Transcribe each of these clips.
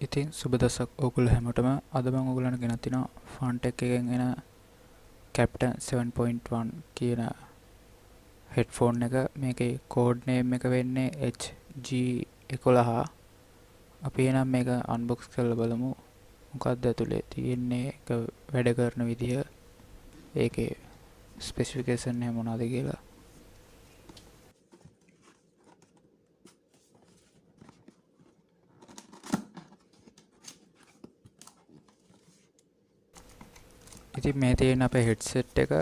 ඉතින් සුබ දසක් ඔයගොල්ලෝ හැමෝටම. අද මම ඔයගොල්ලන්ට ගෙනත් තිනවා Funtech එකෙන් එන Captain 7.1 කියන හෙඩ්ෆෝන් එක. මේකේ කෝඩ් නේම් එක වෙන්නේ HG11. අපි එහෙනම් මේක අන්බොක්ස් කරලා බලමු. මොකක්ද ඇතුලේ තියෙන්නේ, ඒක වැඩ කරන විදිය, ඒකේ ස්පෙસિෆිකේෂන් එක මොනවද කියලා. ඉතින් මේ තියෙන අපේ හෙඩ්සෙට් එක.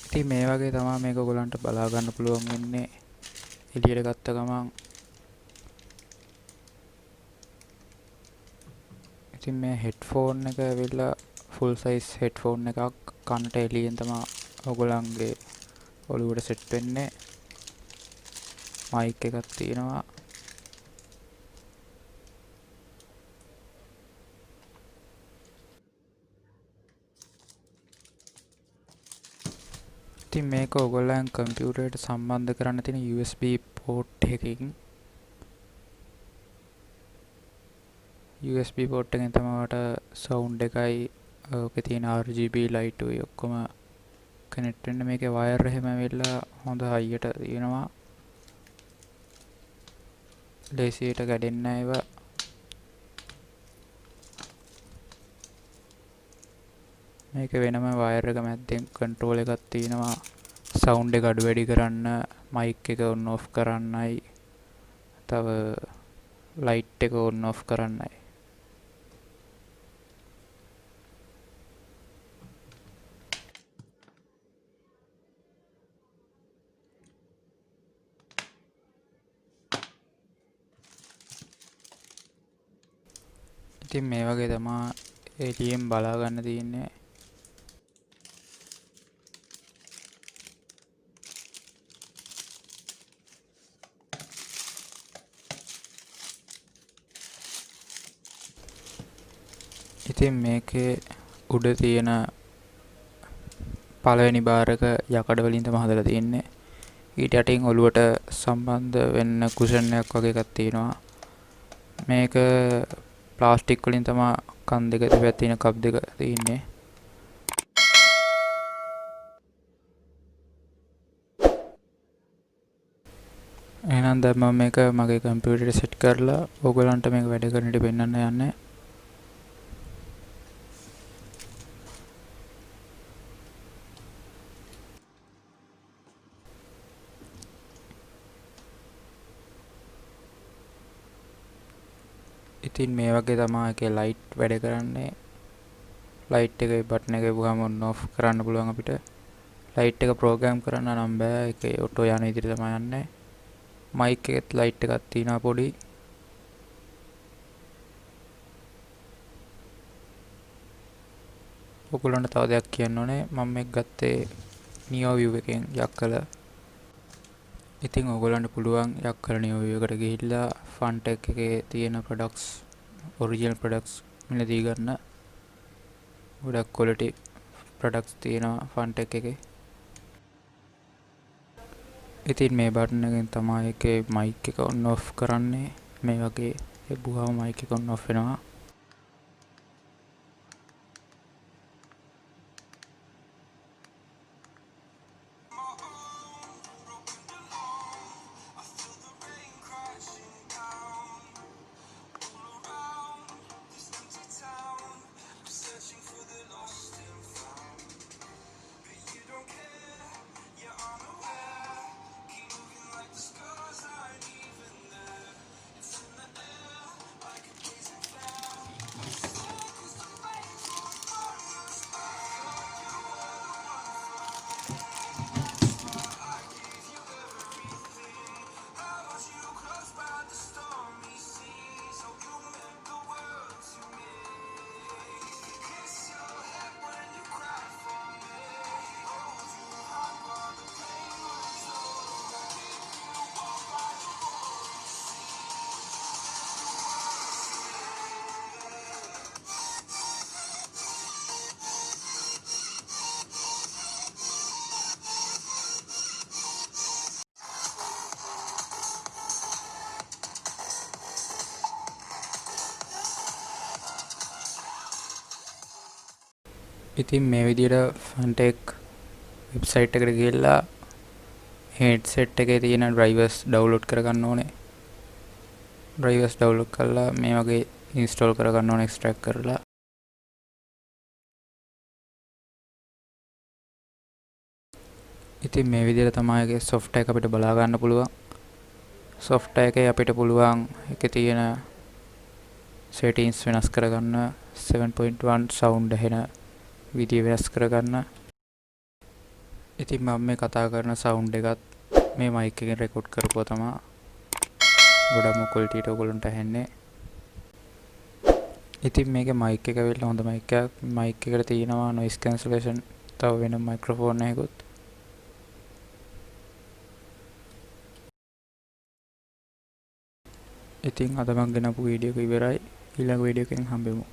ඉතින් මේ වගේ තමයි මේක ඔයගලන්ට බලා ගන්න පුළුවන් වෙන්නේ. එළියට ගත්ත ගමන් ඉතින් මේ හෙඩ්ෆෝන් එක ඇවිල්ලා ෆුල් සයිස් හෙඩ්ෆෝන් එකක්. කනට එළියෙන් තමයි ඔයගලන්ගේ ඔළුවට සෙට් වෙන්නේ. මයික් එකක් තියෙනවා. ඉතින් මේක ඔයගොල්ලන් කම්පියුටරයට සම්බන්ධ කරන්න තියෙන USB port එකකින්. USB port එකෙන් තමයි වට sound එකයි ඔකේ තියෙන RGB light උයි ඔක්කොම කනෙක්ට් වෙන්න. මේකේ වයර් එහෙම ඇවිල්ලා හොඳ හයියට තියෙනවා. ලේසියට කැඩෙන්නේ නැහැ ඒවා. මේක වෙනම වයර් එක මැද්දෙන් කන්ට්‍රෝල් එකක් තියෙනවා. සවුන්ඩ් එක අඩු වැඩි කරන්න, මයික් එක ඔන් ඔෆ් කරන්නයි, තව ලයිට් එක ඔන් ඔෆ් කරන්නයි. ඉතින් මේ වගේ තමයි එළියෙන් බලා ගන්න තියෙන්නේ. ඉතින් මේකේ උඩ තියෙන පළවෙනි බාර් එක යකඩ වලින් තමයි හදලා තියෙන්නේ. ඊට යටින් ඔලුවට සම්බන්ධ වෙන්න කුෂන් එකක් වගේ එකක් තියෙනවා. මේක ප්ලාස්ටික් වලින් තමයි කන් දෙක දෙපැත්තේ තියෙන කප් දෙක තියෙන්නේ. එහෙනම් දැන් මම මේක මගේ කම්පියුටරේ සෙට් කරලා ඔයගලන්ට මේක වැඩ කරන හැටි පෙන්වන්න යන්නේ. ඉතින් මේ වගේ තමයි ඒකේ ලයිට් වැඩ කරන්නේ. ලයිට් එකේ බටන් එක ගිහුවම ඔන් ඔෆ් කරන්න පුළුවන් අපිට. ලයිට් එක ප්‍රෝග්‍රෑම් කරන්න නම් බෑ. ඒකේ ඔටෝ යන විදිහට තමයි යන්නේ. මයික් එකෙත් ලයිට් එකක් තියෙනවා පොඩි. ඔයගොල්ලන්ට තව දෙයක් කියන්න ඕනේ. මම මේක ගත්තේ නියෝ view එකෙන් යක්කල. ඉතින් ඔයගොල්ලන්ට පුළුවන් යක්කල නියෝ view එකට ගිහිල්ලා Funtech එකේ තියෙන products, original products මිලදී ගන්න. ගොඩක් quality products තියෙනවා Funtech එකේ. ඉතින් මේ බටන් එකෙන් තමයි ඒකේ මයික් එක ඔන් ඔෆ් කරන්නේ. මේ වගේ එබුවාම මයික් එක ඔන් ඔෆ් වෙනවා. ඉතින් මේ විදිහට Funtech වෙබ්සයිට් එකට ගිහලා headset එකේ තියෙන drivers download කරගන්න ඕනේ. drivers download කරලා මේ වගේ install කරගන්න ඕනේ extract කරලා. ඉතින් මේ විදිහට තමයි ඒකේ software එක අපිට බලා ගන්න පුළුවන්. software එකේ අපිට පුළුවන් ඒකේ තියෙන settings වෙනස් කරගන්න 7.1 sound ඇහෙන විදිය වෙනස් කරගන්න. ඉතින් මම මේ කතා කරන sound එකත් මේ mic එකෙන් record කරපුවා තමයි ගොඩක්ම quality එක ඔයගොල්ලන්ට ඇහෙන්නේ. ඉතින් මේකේ mic එක වෙන්න හොඳ mic එකක්. mic එකට තියෙනවා noise cancellation තව වෙන microphone එකකුත්. ඉතින් අද මම ගෙනපු වීඩියෝ එක ඉවරයි. ඊළඟ වීඩියෝ එකෙන් හම්බෙමු.